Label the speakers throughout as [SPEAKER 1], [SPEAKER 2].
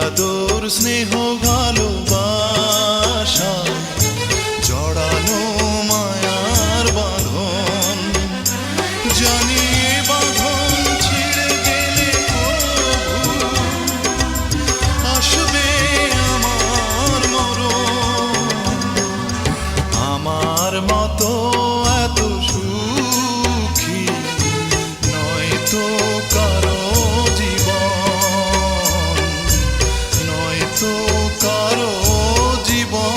[SPEAKER 1] আদর স্নেহ ভালোবাসা জড়ানো মায়ার বাঁধন, জানি বাঁধন ছিঁড়ে গেলে প্রভু আসবে আমার মরণ। আমার মতো এত সুখী নয়তো কারো জীবন, নয়তো কারো জীবন।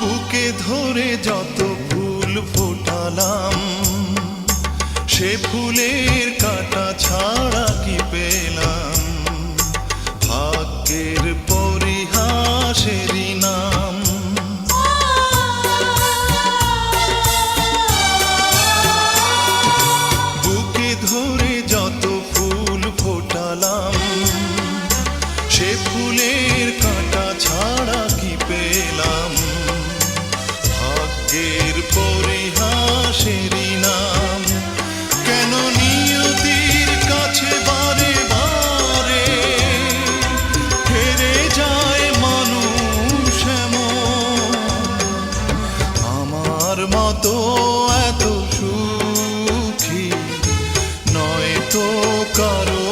[SPEAKER 1] বুকে ধরে যত ফুল ফোটালাম, সে ফুলের কাঁটা ছাড়া কি পেলাম? ভাগ্যের পরিহাসেরই নাম। বুকে ধরে যত ফুল ফোটালাম, সে ফুলের কাঁটা ছাড়া কি পেলাম? ভাগ্যের পরিহাসেরই নাম। কেন নিয়তির কাছে বারে বারে হেরে যায় মানুষ এমন? আমার মতো এত সুখী নয়তো কারো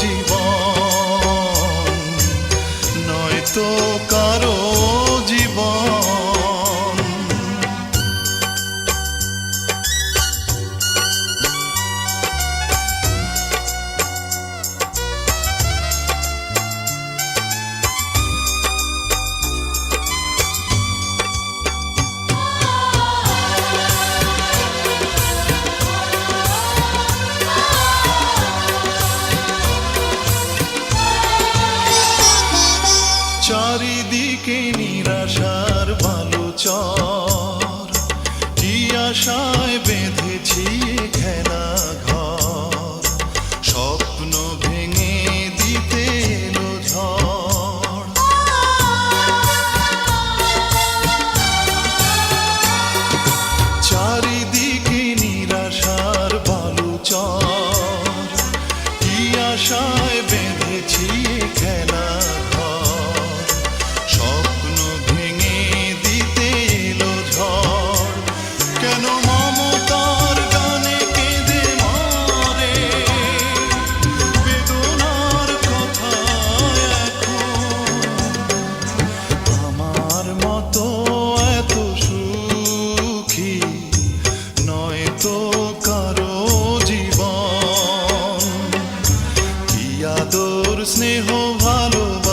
[SPEAKER 1] জীবন, নয়তো কারো জীবন। চারিদিকে নিরাশার ভালো চর, কি আশায় বেঁধেছি খেলা ঘর? স্বপ্ন ভেঙে দিতে এলো ঝড়। চারিদিকে নিরাশার ভালো চর, কি আশায় বেঁধেছি খেলা ঘর? স্বপ্ন ভেঙে দিতে এলো ঝড়। কেন মমতার গানে কেঁদে মরে বেদনার কথা এখন? আমার মতো এত সুখী নয়তো কারো জীবন। কি আদর স্নেহ ভালোবাসা